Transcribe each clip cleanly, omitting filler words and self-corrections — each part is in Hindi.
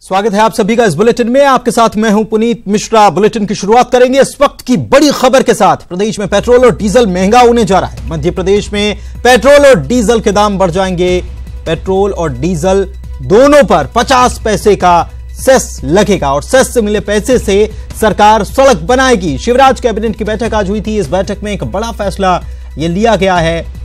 स्वागत है आप सभी का इस बुलेटिन में। आपके साथ मैं हूं पुनीत मिश्रा। बुलेटिन की शुरुआत करेंगे इस वक्त की बड़ी खबर के साथ। प्रदेश में पेट्रोल और डीजल महंगा होने जा रहा है। मध्य प्रदेश में पेट्रोल और डीजल के दाम बढ़ जाएंगे। पेट्रोल और डीजल दोनों पर 50 पैसे का सेस लगेगा और सेस से मिले पैसे से सरकार सड़क बनाएगी। शिवराज कैबिनेट की बैठक आज हुई थी। इस बैठक में एक बड़ा फैसला यह लिया गया है।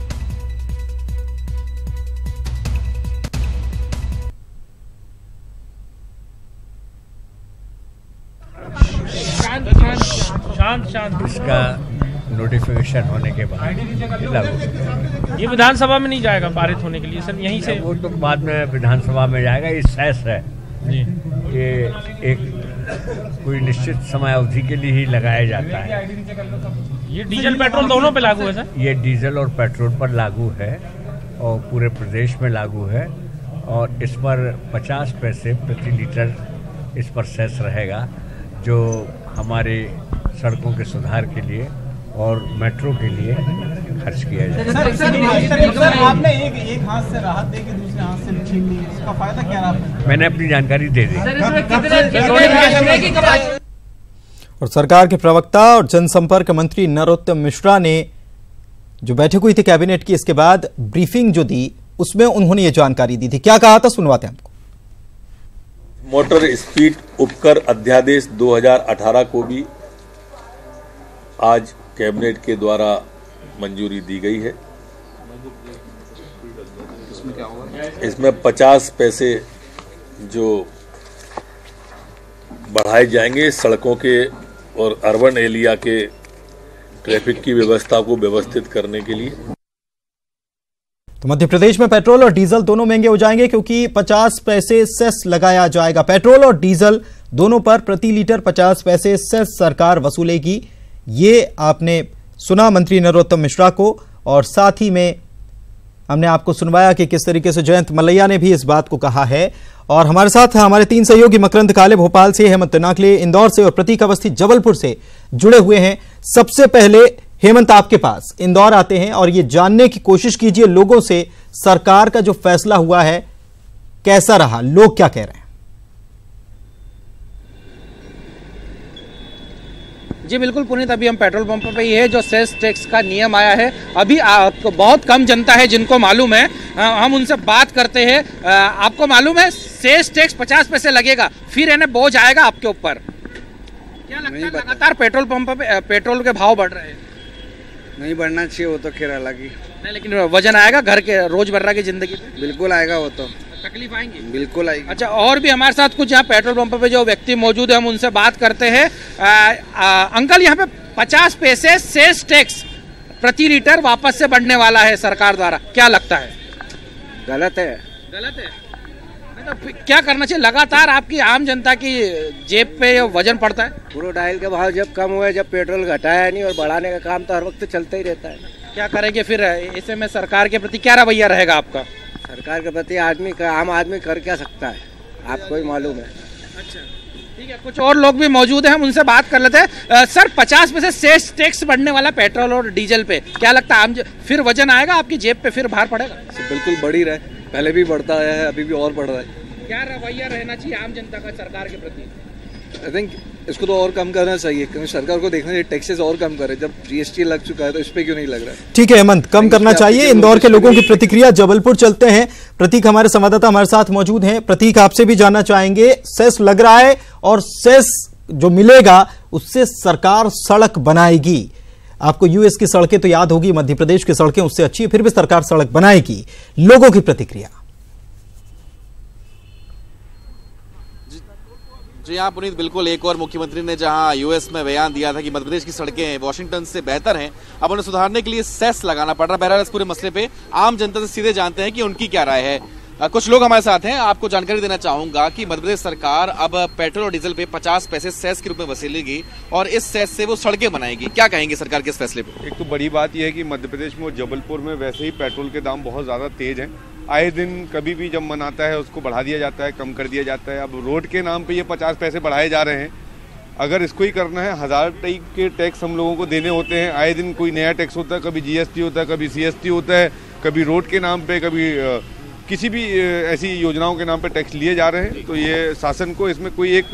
शांत इसका नोटिफिकेशन होने के बाद ये विधानसभा में नहीं जाएगा पारित होने के लिए सर, यहीं से वो तो बाद में विधानसभा में जाएगा। ये सेस है जी, ये एक कोई निश्चित समय अवधि के लिए ही लगाया जाता है। ये डीजल पेट्रोल दोनों पे लागू है सर? ये डीजल और पेट्रोल पर लागू है और पूरे प्रदेश में लागू है और इस पर 50 पैसे प्रति लीटर इस पर सेस रहेगा, जो हमारे सड़कों के सुधार के लिए और मेट्रो के लिए खर्च किया जाए। सर, आपने एक हाथ से राहत देके दूसरे हाथ से छीन ली, इसका फायदा क्या रहा? मैंने अपनी जानकारी दे दी। और सरकार के प्रवक्ता और जनसंपर्क मंत्री नरोत्तम मिश्रा ने जो बैठक हुई थी कैबिनेट की, इसके बाद ब्रीफिंग जो दी उसमें उन्होंने ये जानकारी दी थी। क्या कहा था सुनवाते हैं आपको। मोटर स्पीड उपकर अध्यादेश 2018 को भी आज कैबिनेट के द्वारा मंजूरी दी गई है। इसमें 50 पैसे जो बढ़ाए जाएंगे सड़कों के और अर्बन एरिया के ट्रैफिक की व्यवस्था को व्यवस्थित करने के लिए। तो मध्य प्रदेश में पेट्रोल और डीजल दोनों महंगे हो जाएंगे क्योंकि 50 पैसे सेस लगाया जाएगा। पेट्रोल और डीजल दोनों पर प्रति लीटर 50 पैसे सेस सरकार वसूलेगी। ये आपने सुना मंत्री नरोत्तम मिश्रा को, और साथ ही में हमने आपको सुनवाया कि किस तरीके से जयंत मलैया ने भी इस बात को कहा है। और हमारे साथ हमारे 3 सहयोगी मकरंद काले भोपाल से, हेमंत नाकले इंदौर से और प्रतीक अवस्थी जबलपुर से जुड़े हुए हैं। सबसे पहले हेमंत, आपके पास इंदौर आते हैं और ये जानने की कोशिश कीजिए लोगों से, सरकार का जो फैसला हुआ है कैसा रहा, लोग क्या कह रहे हैं? जी बिल्कुल पुनीत, अभी हम पेट्रोल पंप पे ही है। जो सेस टैक्स का नियम आया है, अभी बहुत कम जनता है जिनको मालूम है। हम उनसे बात करते हैं। आपको मालूम है सेस टैक्स 50 पैसे लगेगा, फिर इन्हें बोझ आएगा आपके ऊपर? क्या लगता है लगातार पेट्रोल पंप पे पेट्रोल के भाव बढ़ रहे हैं? नहीं बढ़ना चाहिए, वो तो खैर अलग ही नहीं, लेकिन वजन आएगा घर के रोजमर्रा की जिंदगी पे? बिल्कुल आएगा, वो तो तकलीफ आएंगी, बिल्कुल आएगी। अच्छा, और भी हमारे साथ कुछ यहाँ पेट्रोल पंप पे जो व्यक्ति मौजूद है, हम उनसे बात करते हैं। अंकल, यहाँ पे 50 पैसे सेस टैक्स प्रति लीटर वापस से बढ़ने वाला है सरकार द्वारा, क्या लगता है? गलत है। गलत है? तो क्या करना चाहिए? लगातार आपकी आम जनता की जेब पे वजन पड़ता है। क्रूड ऑयल के भाव जब कम हुए, जब पेट्रोल घटाया नहीं, और बढ़ाने का काम तो हर वक्त चलता ही रहता है। क्या करेंगे फिर ऐसे में? सरकार के प्रति क्या रवैया रहेगा आपका? सरकार के प्रति आम आदमी कर क्या सकता है, आपको ही मालूम है। अच्छा, ठीक है, कुछ और लोग भी मौजूद हैं, हम उनसे बात कर लेते हैं। सर, 50 पैसे सेस टैक्स बढ़ने वाला पेट्रोल और डीजल पे, क्या लगता है फिर वजन आएगा आपकी जेब पे, फिर भार पड़ेगा? बिल्कुल बढ़ ही रहा है, पहले भी बढ़ता आया है, अभी भी और बढ़ रहा है। क्या रवैया रहना चाहिए आम जनता का सरकार के प्रति? आई थिंक इसको तो और कम करना चाहिए, क्योंकि सरकार को देखना चाहिए टैक्सेस और कम करे। जब जीएसटी लग चुका है तो इस पे क्यों नहीं लग रहा है? ठीक है हेमंत, कम करना चाहिए। इंदौर के लोगों की प्रतिक्रिया। जबलपुर चलते हैं, प्रतीक हमारे संवाददाता हमारे साथ मौजूद हैं। प्रतीक, आपसे भी जानना चाहेंगे, सेस लग रहा है और सेस जो मिलेगा उससे सरकार सड़क बनाएगी। आपको यूएस की सड़कें तो याद होगी, मध्य प्रदेश की सड़कें उससे अच्छी है, फिर भी सरकार सड़क बनाएगी। लोगों की प्रतिक्रिया। जी हाँ पुनीत, बिल्कुल। एक और मुख्यमंत्री ने जहां यूएस में बयान दिया था कि मध्य प्रदेश की सड़कें वाशिंगटन से बेहतर हैं, अब उन्हें सुधारने के लिए सेस लगाना पड़ रहा है। बहरहाल इस पूरे मसले पे आम जनता से सीधे जानते हैं कि उनकी क्या राय है। कुछ लोग हमारे साथ हैं, आपको जानकारी देना चाहूंगा कि मध्य प्रदेश सरकार अब पेट्रोल और डीजल पे 50 पैसे सेस के रूप में वसूलेगी और इस सेस से वो सड़कें बनाएगी। क्या कहेंगे सरकार के इस फैसले पे? एक तो बड़ी बात यह है कि मध्य प्रदेश में और जबलपुर में वैसे ही पेट्रोल के दाम बहुत ज्यादा तेज हैं। आए दिन कभी भी जब मन आता है उसको बढ़ा दिया जाता है, कम कर दिया जाता है। अब रोड के नाम पे ये 50 पैसे बढ़ाए जा रहे हैं। अगर इसको ही करना है, 1000 टाइप के टैक्स हम लोगों को देने होते हैं। आए दिन कोई नया टैक्स होता है, कभी जीएसटी होता है, कभी सीएसटी होता है, कभी रोड के नाम पे, कभी किसी भी ऐसी योजनाओं के नाम पे टैक्स लिए जा रहे हैं, तो ये शासन को इसमें कोई एक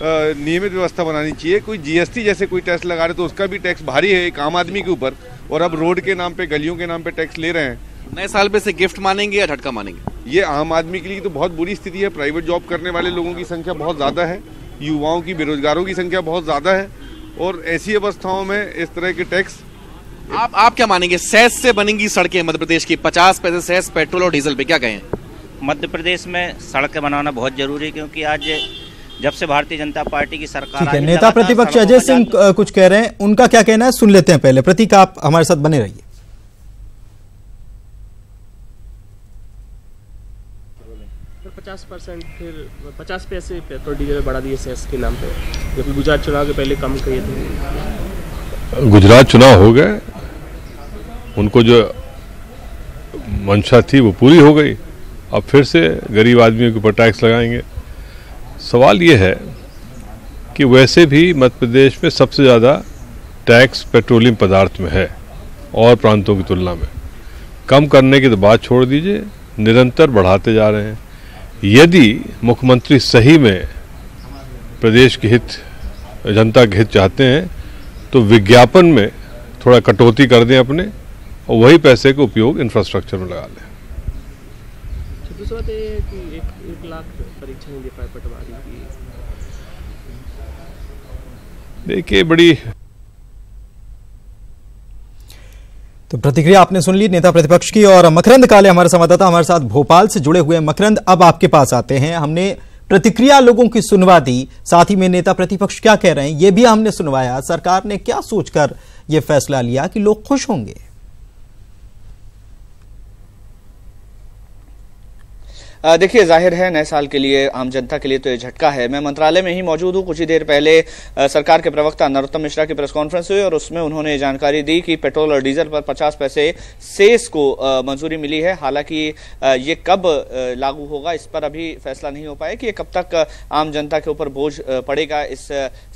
नियमित व्यवस्था बनानी चाहिए। कोई जीएसटी जैसे कोई टैक्स लगा रहे तो उसका भी टैक्स भारी है एक आम आदमी के ऊपर, और अब रोड के नाम पे, गलियों के नाम पे टैक्स ले रहे हैं। नए साल पे से गिफ्ट मानेंगे या झटका मानेंगे? ये आम आदमी के लिए तो बहुत बुरी स्थिति है। प्राइवेट जॉब करने वाले लोगों की संख्या बहुत ज़्यादा है, युवाओं की, बेरोजगारों की संख्या बहुत ज़्यादा है, और ऐसी अवस्थाओं में इस तरह के टैक्स आप क्या मानेंगे? सेस से बनेंगी सड़कें मध्य प्रदेश की, 50 पैसे सेस पेट्रोल और डीजल पे, क्या कहें? मध्य प्रदेश में सड़कें बनाना बहुत जरूरी है, क्योंकि आज जब से भारतीय जनता पार्टी की सरकार आई, नेता प्रतिपक्ष अजय सिंह कुछ कह रहे हैं, उनका क्या कहना है सुन लेते हैं पहले। प्रतीक, आप हमारे साथ बने रहिए। 50% फिर 50 पैसे पेट्रोल डीजल बढ़ा दिए सेस के नाम पे, जबकि गुजरात चुनाव के पहले कम किए थे। गुजरात चुनाव हो गए, उनको जो मंशा थी वो पूरी हो गई, अब फिर से गरीब आदमियों के ऊपर टैक्स लगाएंगे। सवाल ये है कि वैसे भी मध्य प्रदेश में सबसे ज़्यादा टैक्स पेट्रोलियम पदार्थ में है और प्रांतों की तुलना में। कम करने की तो बात छोड़ दीजिए, निरंतर बढ़ाते जा रहे हैं। यदि मुख्यमंत्री सही में प्रदेश के हित, जनता के हित चाहते हैं तो विज्ञापन में थोड़ा कटौती कर दें अपने, और वही पैसे का उपयोग इंफ्रास्ट्रक्चर में लगा लें। दूसरी बात ये है कि 1 लाख परीक्षा नहीं दे पाए पटवारी की। देखिए, बड़ी तो प्रतिक्रिया आपने सुन ली नेता प्रतिपक्ष की। और मकरंद काले हमारे संवाददाता हमारे साथ भोपाल से जुड़े हुए। मकरंद, अब आपके पास आते हैं। हमने प्रतिक्रिया लोगों की सुनवा दी, साथ ही में नेता प्रतिपक्ष क्या कह रहे हैं ये भी हमने सुनवाया। सरकार ने क्या सोचकर यह फैसला लिया कि लोग खुश होंगे? देखिए, जाहिर है नए साल के लिए, आम जनता के लिए तो ये झटका है। मैं मंत्रालय में ही मौजूद हूँ। कुछ ही देर पहले सरकार के प्रवक्ता नरोत्तम मिश्रा की प्रेस कॉन्फ्रेंस हुई और उसमें उन्होंने जानकारी दी कि पेट्रोल और डीजल पर 50 पैसे सेस को मंजूरी मिली है। हालांकि ये कब लागू होगा इस पर अभी फैसला नहीं हो पाया कि ये कब तक आम जनता के ऊपर बोझ पड़ेगा इस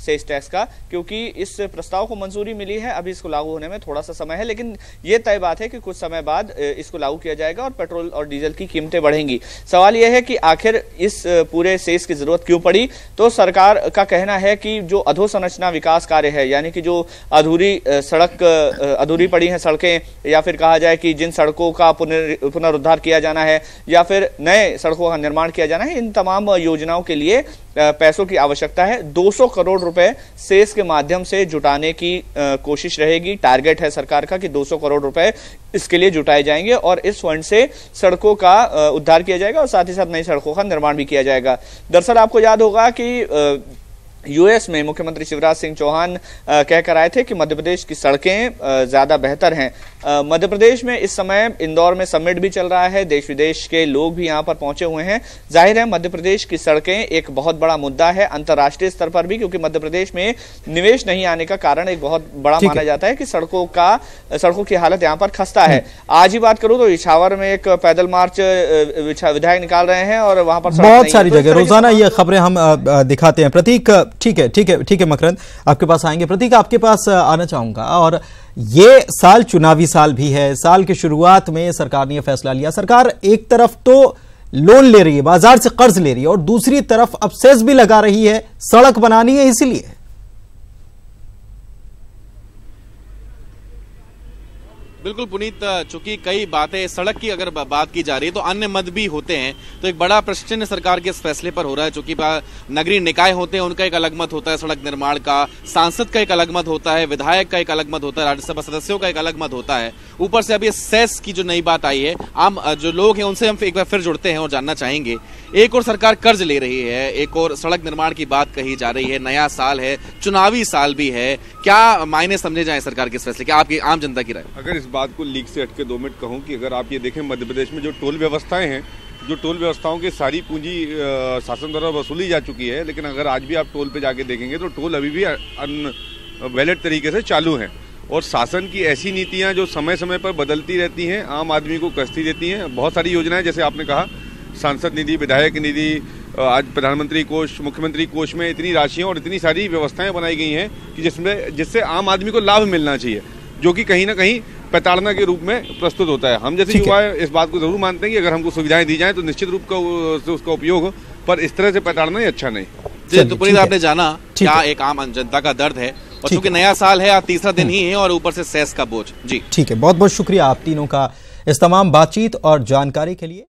सेस टैक्स का, क्योंकि इस प्रस्ताव को मंजूरी मिली है। अभी इसको लागू होने में थोड़ा सा समय है, लेकिन ये तय बात है कि कुछ समय बाद इसको लागू किया जाएगा और पेट्रोल और डीजल की कीमतें बढ़ेंगी। सवाल यह है कि आखिर इस पूरे सेस की जरूरत क्यों पड़ी? तो सरकार का कहना है कि जो अधोसंरचना विकास कार्य है, यानी कि जो अधूरी पड़ी हैं सड़कें, या फिर कहा जाए कि जिन सड़कों का पुनरुद्धार किया जाना है या फिर नए सड़कों का निर्माण किया जाना है, इन तमाम योजनाओं के लिए पैसों की आवश्यकता है। 200 करोड़ रुपए सेस के माध्यम से जुटाने की कोशिश रहेगी। टारगेट है सरकार का कि 200 करोड़ रुपए इसके लिए जुटाए जाएंगे और इस फंड से सड़कों का उद्धार किया जाएगा और साथ ही साथ नई सड़कों का निर्माण भी किया जाएगा। दरअसल आपको याद होगा कि यूएस में मुख्यमंत्री शिवराज सिंह चौहान कहकर आए थे कि मध्य प्रदेश की सड़कें ज्यादा बेहतर हैं। मध्य प्रदेश में इस समय इंदौर में समिट भी चल रहा है, देश विदेश के लोग भी यहां पर पहुंचे हुए हैं। जाहिर है मध्य प्रदेश की सड़कें एक बहुत बड़ा मुद्दा है अंतर्राष्ट्रीय स्तर पर भी, क्योंकि मध्य प्रदेश में निवेश नहीं आने का कारण एक बहुत बड़ा माना जाता है कि सड़कों की हालत यहाँ पर खस्ता है। आज ही बात करूं तो इछावर में एक पैदल मार्च विधायक निकाल रहे हैं और वहां पर बहुत सारी जगह रोजाना ये खबरें हम दिखाते हैं। प्रतीक, ठीक है मकरंद, आपके पास आएंगे। प्रतीक, आपके पास आना चाहूंगा। और ये साल चुनावी साल भी है, साल की शुरुआत में सरकार ने यह फैसला लिया। सरकार एक तरफ तो लोन ले रही है, बाजार से कर्ज ले रही है, और दूसरी तरफ अब सेस भी लगा रही है, सड़क बनानी है इसीलिए। बिल्कुल पुनीत, चूंकि कई बातें सड़क की अगर बात की जा रही है तो अन्य मत भी होते हैं, तो एक बड़ा प्रश्न सरकार के इस फैसले पर हो रहा है। चूंकि नगरीय निकाय होते हैं, उनका एक अलग मत होता है सड़क निर्माण का, सांसद का एक अलग मत होता है, विधायक का एक अलग मत होता है, राज्यसभा सदस्यों का एक अलग मत होता है। ऊपर से अभी सेस की जो नई बात आई है, आम जो लोग हैं उनसे हम एक बार फिर जुड़ते हैं और जानना चाहेंगे। एक और सरकार कर्ज ले रही है, एक और सड़क निर्माण की बात कही जा रही है, नया साल है, चुनावी साल भी है, क्या मायने समझे जाए सरकार के इस फैसले? क्या आपकी आम जनता की राय? अगर इस बात को लीक से हटके 2 मिनट कहूं कि अगर आप ये देखें मध्य प्रदेश में जो टोल व्यवस्थाएं हैं, जो टोल व्यवस्थाओं की सारी पूंजी शासन द्वारा वसूली जा चुकी है, लेकिन अगर आज भी आप टोल पे जाके देखेंगे तो टोल अभी भी अनवैलिड तरीके से चालू हैं। और शासन की ऐसी नीतियां जो समय समय पर बदलती रहती हैं, आम आदमी को कष्टी देती हैं। बहुत सारी योजनाएं, जैसे आपने कहा सांसद निधि, विधायक निधि, आज प्रधानमंत्री कोष, मुख्यमंत्री कोष में इतनी राशियां और इतनी सारी व्यवस्थाएं बनाई गई हैं कि जिससे आम आदमी को लाभ मिलना चाहिए, जो कि कहीं ना कहीं प्रताड़ना के रूप में प्रस्तुत होता है। हम जैसे युवा इस बात को जरूर मानते हैं कि अगर हमको सुविधाएं दी जाएं तो निश्चित रूप से उसका उपयोग हो, पर इस तरह से प्रताड़ना ही अच्छा नहीं। तो पुनीत, आपने जाना क्या एक आम जनता का दर्द है, और चूंकि नया साल है, आज तीसरा दिन ही है और ऊपर से सेस का बोझ। जी ठीक है, बहुत बहुत शुक्रिया आप तीनों का इस तमाम बातचीत और जानकारी के लिए।